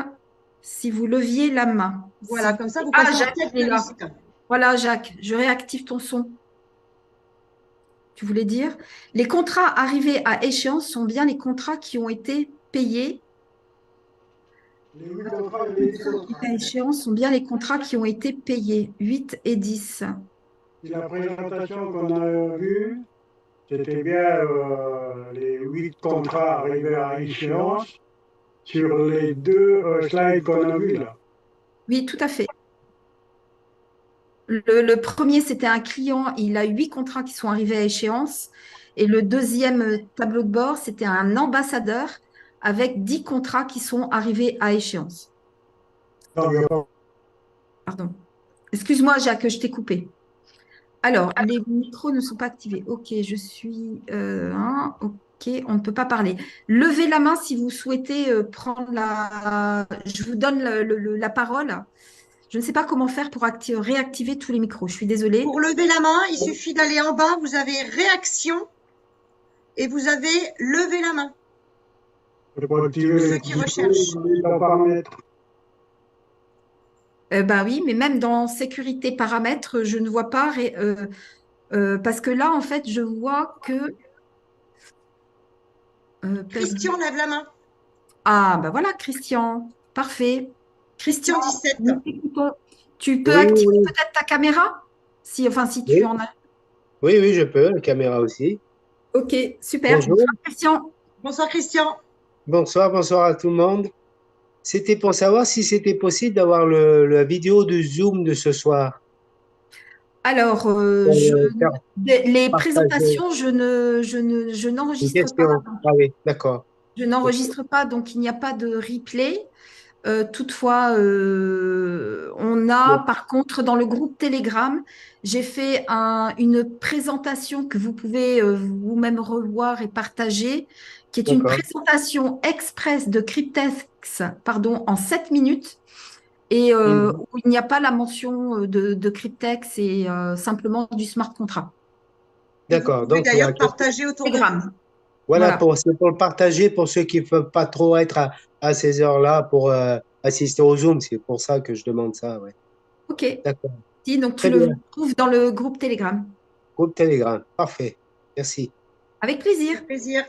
S1: si vous leviez la main.
S2: Voilà, comme ça, vous
S1: Ah,
S2: passez en
S1: Jacques,
S2: tête
S1: il est
S2: de
S1: là.
S2: liste.
S1: Voilà, Jacques, je réactive ton son. Tu voulais dire? Les contrats arrivés à échéance sont bien les contrats qui ont été payés.
S3: Les 8 contrats et
S1: Les
S3: les 10
S1: contrats arrivés
S3: contrats.
S1: à échéance sont bien les contrats qui ont été payés, 8 et 10.
S3: Et la présentation qu'on a vue, c'était bien les 8 contrats arrivés à échéance sur les deux slides qu'on a vus là.
S1: Oui, tout à fait. Le premier, c'était un client, il a 8 contrats qui sont arrivés à échéance. Et le deuxième tableau de bord, c'était un ambassadeur avec 10 contrats qui sont arrivés à échéance.
S3: Donc, il y a pas-
S1: Pardon. Excuse-moi, Jacques, je t'ai coupé. Alors, les micros ne sont pas activés. Ok, je suis... ok, on ne peut pas parler. Levez la main si vous souhaitez prendre la... Je vous donne la parole. Je ne sais pas comment faire pour réactiver tous les micros. Je suis désolée.
S2: Pour lever la main, il suffit d'aller en bas, vous avez réaction et vous avez lever la main.
S3: Pour activer
S2: Ceux qui recherchent.
S3: les paramètres.
S1: Bah oui, mais même dans sécurité paramètres, je ne vois pas... parce que là, en fait, je vois que...
S2: Christian, lève la main.
S1: Ah, bah voilà, Christian. Parfait. Christian,
S2: Christian 17.
S1: nous t'écoutons. Tu peux
S4: Oui,
S1: activer
S4: oui,
S1: peut-être ta caméra? Si tu
S4: oui,
S1: en as.
S4: oui, oui, je peux, la caméra aussi.
S1: Ok, super.
S4: Bonjour,
S1: Bonsoir, Christian.
S2: Bonsoir Christian.
S4: bonsoir à tout le monde. C'était pour savoir si c'était possible d'avoir la vidéo de Zoom de ce soir
S1: Alors,
S4: pour faire
S1: les
S4: partager
S1: présentations, je
S4: une
S1: n'enregistre pas.
S4: question. Ah oui, d'accord.
S1: Je
S4: Ok,
S1: n'enregistre pas, donc il n'y a pas de replay. Toutefois, on a par contre dans le groupe Telegram, j'ai fait une présentation que vous pouvez vous-même revoir et partager, qui est une
S4: d'accord.
S1: présentation express de Cryptex, pardon, en 7 minutes, et
S4: Mhm.
S1: où il n'y a pas la mention de Cryptex et simplement du smart contract.
S2: Que vous
S4: D'accord.
S2: pouvez
S4: Donc, il y a
S2: d'ailleurs partager autour de vous.
S1: Telegram,
S4: voilà,
S1: voilà.
S4: c'est pour le partager pour ceux qui ne peuvent pas trop être à ces heures-là pour assister au Zoom. C'est pour ça que je demande ça. Ouais.
S1: Ok.
S4: D'accord.
S1: Si, donc tu
S4: Très
S1: le
S4: bien.
S1: trouves dans le groupe Telegram.
S4: Groupe Telegram. Parfait. Merci.
S1: Avec plaisir.
S2: Avec plaisir.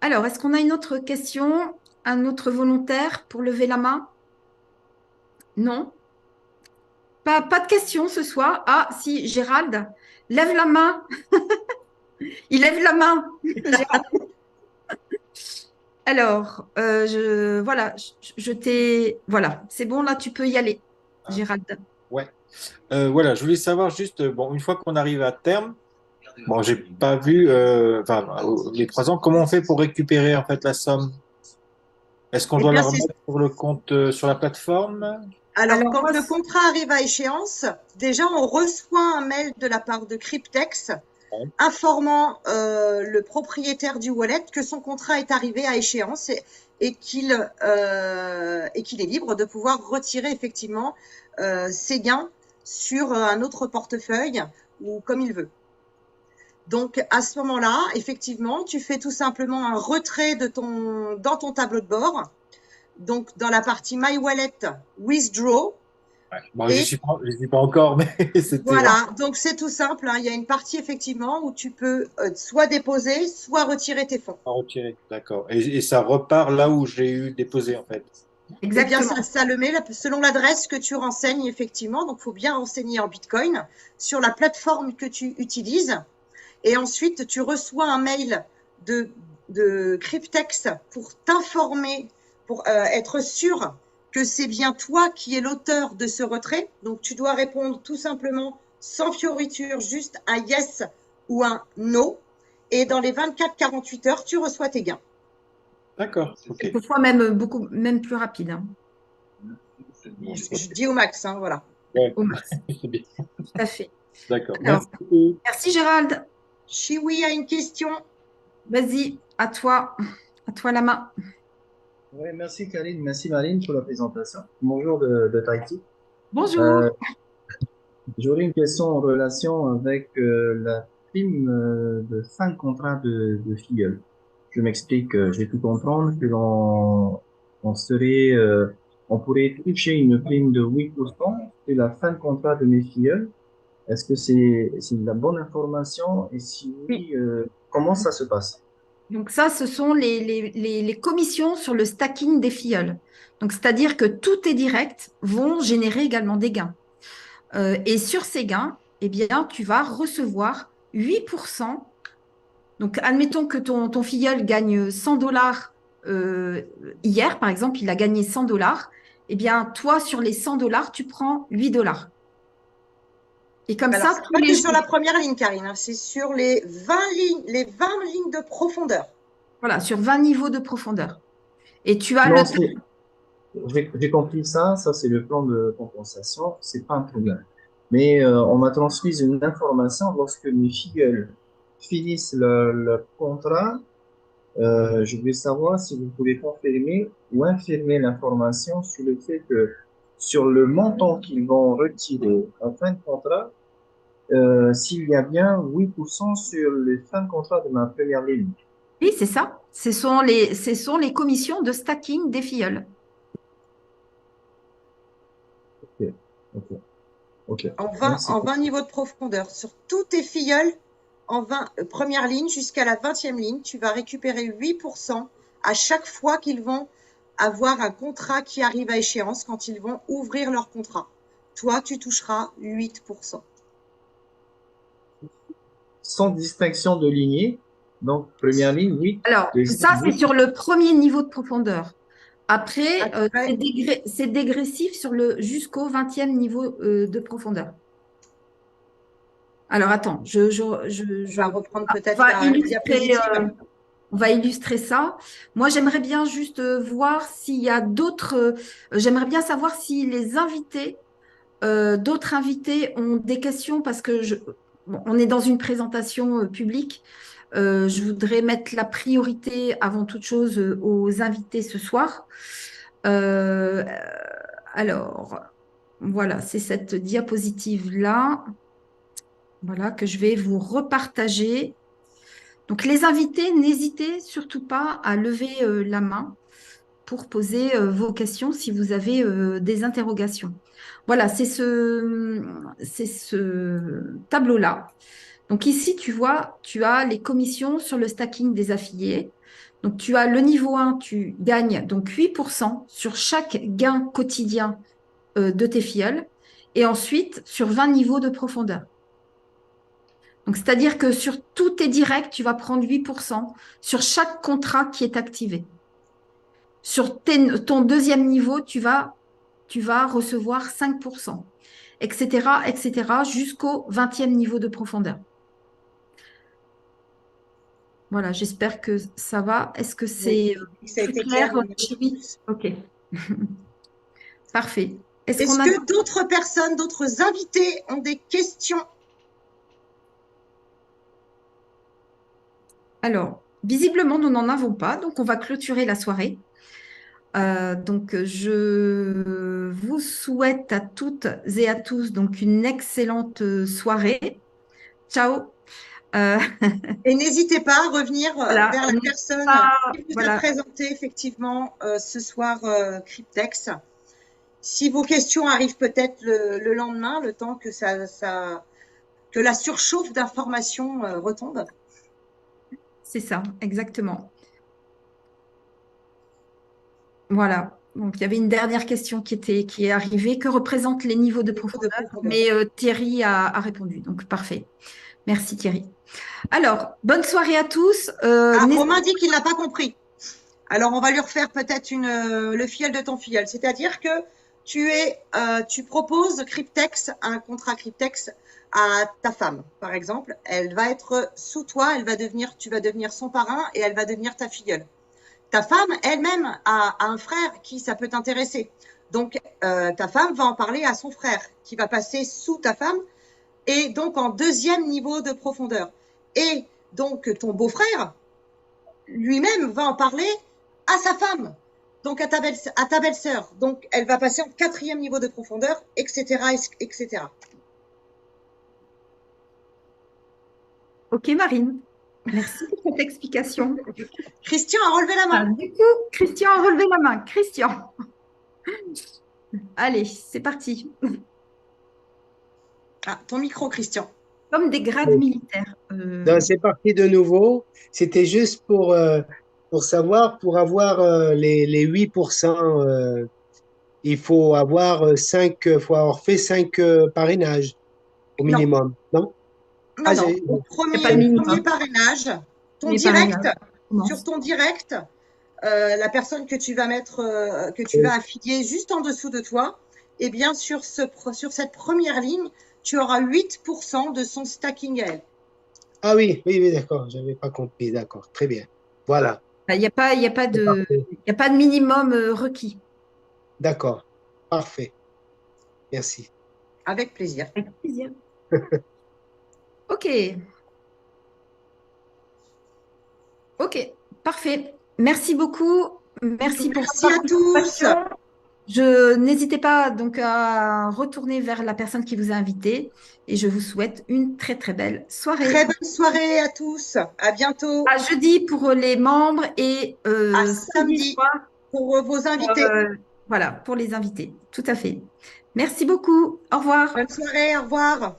S1: Alors, est-ce qu'on a une autre question? Un autre volontaire pour lever la main? Non? Pas de question ce soir. Ah, si, Gérald, lève la main. Il lève la main. Gérald. Alors, voilà, je t'ai. Voilà, c'est bon, là, tu peux y aller,
S5: Ah,
S1: Gérald.
S5: ouais. Voilà, je voulais savoir juste, bon, une fois qu'on arrive à terme, bon, j'ai pas vu, enfin, les 3 ans, comment on fait pour récupérer en fait la somme? Est-ce qu'on
S2: Eh
S5: doit
S2: bien,
S5: la
S2: c'est
S5: remettre sur le compte, sur la plateforme?
S2: alors
S1: Alors,
S2: quand
S1: moi,
S2: le contrat arrive à échéance, déjà on reçoit un mail de la part de Cryptex
S5: Ouais.
S2: informant le propriétaire du wallet que son contrat est arrivé à échéance et qu'il est libre de pouvoir retirer effectivement ses gains sur un autre portefeuille ou comme il veut. Donc à ce moment-là, effectivement, tu fais tout simplement un retrait dans ton tableau de bord. Donc dans la partie My Wallet Withdraw.
S5: Ouais. Bon,
S2: Et
S5: j'y suis pas encore, mais c'était
S2: voilà, donc c'est tout simple, hein. Il y a une partie effectivement où tu peux soit déposer, soit retirer tes fonds.
S5: à retirer. D'accord. Et ça repart là où j'ai eu déposé en fait.
S2: Eh bien,
S1: exactement.
S2: ça le met selon l'adresse que tu renseignes effectivement. Donc, il faut bien renseigner en Bitcoin sur la plateforme que tu utilises. Et ensuite, tu reçois un mail de Cryptex pour t'informer, pour être sûr que c'est bien toi qui es l'auteur de ce retrait. Donc, tu dois répondre tout simplement sans fioriture, juste un yes ou un no. Et dans les 24-48 heures, tu reçois tes gains.
S5: D'accord. Ok.
S1: Quelquefois même plus rapide, hein.
S5: Bon,
S2: Je dis au max, hein, voilà.
S5: ouais.
S1: Au max.
S5: C'est bien.
S1: Tout à fait.
S5: D'accord.
S1: Alors,
S5: Merci beaucoup.
S1: merci Gérald.
S2: Chiwi a une question.
S1: Vas-y, à toi. À toi la main.
S6: Oui, merci Karine, merci Marine pour la présentation. Bonjour de Tahiti.
S1: Bonjour.
S6: J'aurais une question en relation avec la prime de fin de contrat de filleul. Je m'explique, je vais tout comprendre, que on pourrait toucher une prime de 8% sur la fin de contrat de mes filleuls. Est-ce que c'est de la bonne information? Et si
S1: Oui.
S6: oui, comment ça se passe?
S1: Donc ça, ce sont les commissions sur le stacking des filleuls. Donc, c'est-à-dire que tous tes directs vont générer également des gains. Et sur ces gains, eh bien, tu vas recevoir 8%. Donc, admettons que ton filleul gagne 100 dollars hier, par exemple, il a gagné 100 dollars. Eh bien, toi, sur les 100 dollars, tu prends 8 dollars. Et comme
S2: Alors,
S1: ça,
S2: c'est
S1: tous
S2: pas
S1: les
S2: que sur
S1: jours.
S2: la première ligne, Karine, hein, c'est sur les 20 lignes de profondeur.
S1: Voilà, sur 20 niveaux de profondeur. Et tu as
S6: Non,
S1: le
S6: j'ai compris ça, c'est le plan de compensation, c'est pas un problème. Mais on m'a transmis une information lorsque mes filles finissent leur contrat. Je voulais savoir si vous pouvez confirmer ou infirmer l'information sur le fait que sur le montant qu'ils vont retirer en fin de contrat, s'il y a bien 8% sur les fins de contrat de ma première ligne.
S1: Oui, c'est ça. Ce sont les commissions de stacking des filleuls.
S6: Ok, ok, ok.
S2: En 20 niveaux de profondeur. Sur tous tes filleuls, en 20, première ligne jusqu'à la 20e ligne, tu vas récupérer 8% à chaque fois qu'ils vont avoir un contrat qui arrive à échéance quand ils vont ouvrir leur contrat. Toi, tu toucheras 8%.
S6: Sans distinction de lignée. Donc, première ligne, 8.
S1: Alors,
S6: Deuxième,
S1: ça, c'est
S6: 8.
S1: sur le premier niveau de profondeur. Après,
S2: Après,
S1: c'est dégressif jusqu'au 20e niveau de profondeur. Alors, attends,
S2: on va reprendre
S1: on
S2: peut-être
S1: va
S2: la
S1: illustrer,
S2: diapositive.
S1: on va illustrer ça. Moi, j'aimerais bien juste voir s'il y a d'autres. J'aimerais bien savoir si les invités, d'autres invités ont des questions parce que bon, on est dans une présentation publique. Je voudrais mettre la priorité avant toute chose aux invités ce soir. Euh, alors, voilà, c'est cette diapositive-là, voilà, que je vais vous repartager. Donc, les invités, n'hésitez surtout pas à lever la main pour poser vos questions si vous avez des interrogations. Voilà, c'est ce tableau-là. Donc ici, tu vois, tu as les commissions sur le stacking des affiliés. Donc tu as le niveau 1, tu gagnes donc 8% sur chaque gain quotidien de tes filleuls. Et ensuite, sur 20 niveaux de profondeur. Donc, c'est-à-dire que sur tous tes directs, tu vas prendre 8% sur chaque contrat qui est activé. Sur ton deuxième niveau, tu vas recevoir 5%, etc., jusqu'au 20e niveau de profondeur. Voilà, j'espère que ça va. Est-ce que c'est
S2: Ça a
S1: plus
S2: été
S1: clair,
S2: clair un petit peu
S1: Chérie?
S2: plus.
S1: Ok, parfait. Est-ce qu'on
S2: Est-ce
S1: a...
S2: que d'autres personnes, d'autres invités ont des questions?
S1: Alors, visiblement, nous n'en avons pas, donc on va clôturer la soirée. Donc, je vous souhaite à toutes et à tous donc une excellente soirée. Ciao. Euh,
S2: Et n'hésitez pas à revenir
S1: voilà,
S2: vers la
S1: n'hésitez
S2: personne
S1: pas,
S2: qui vous a
S1: voilà,
S2: présenté effectivement ce soir Cryptex. Si vos questions arrivent peut-être le lendemain, le temps que que la surchauffe d'informations retombe.
S1: c'est ça, exactement. Voilà. Donc, il y avait une dernière question qui est arrivée. Que représentent les niveaux de profondeur? Mais Thierry a répondu. Donc, parfait. Merci Thierry. Alors, bonne soirée à tous.
S2: Ah, Romain dit qu'il n'a pas compris. Alors, on va lui refaire peut-être le filleul de ton filleul. C'est-à-dire que tu proposes Cryptex, un contrat Cryptex à ta femme, par exemple. Elle va être sous toi, tu vas devenir son parrain et elle va devenir ta filleule. Ta femme elle-même a un frère qui ça peut t'intéresser. Donc, ta femme va en parler à son frère qui va passer sous ta femme et donc en deuxième niveau de profondeur. Et donc, ton beau-frère lui-même va en parler à sa femme, donc à ta belle-sœur. Donc, elle va passer en quatrième niveau de profondeur, etc., etc.
S1: Ok Marine, merci pour cette explication.
S2: Christian a relevé la main.
S1: Du coup, Christian a relevé la main. Christian. Allez, c'est parti.
S2: Ah, ton micro, Christian.
S1: Comme des grades militaires.
S4: Donc, c'est parti de nouveau. C'était juste pour savoir, pour avoir les 8%, il faut avoir faut avoir fait 5 parrainages au
S2: Non,
S4: minimum, non?
S2: non, non.
S1: Il n'y a pas de minimum.
S2: Premier parrainage, ton
S1: Les
S2: direct,
S1: parrainages commencent.
S2: sur ton direct, la personne que tu vas mettre, que tu vas affilier juste en dessous de toi, eh bien, sur cette première ligne, tu auras 8% de son stacking à elle.
S4: Ah oui, oui, oui, d'accord, je n'avais pas compris, d'accord, très bien. Voilà,
S1: Il n'y a pas, il y a pas
S4: c'est
S1: de,
S4: parfait.
S1: il y a pas de minimum requis.
S4: D'accord, parfait. Merci.
S2: Avec plaisir.
S1: Avec plaisir. Ok. Ok, parfait. Merci beaucoup. Merci pour
S2: Merci à
S1: votre
S2: tous.
S1: participation. Je n'hésitez pas donc à retourner vers la personne qui vous a invité et je vous souhaite une très très belle soirée.
S2: Très bonne soirée à tous. À bientôt.
S1: À jeudi pour les membres et
S2: À samedi
S1: soir
S2: pour vos invités.
S1: voilà, pour les invités. Tout à fait. Merci beaucoup. Au revoir.
S2: Bonne soirée. Au revoir.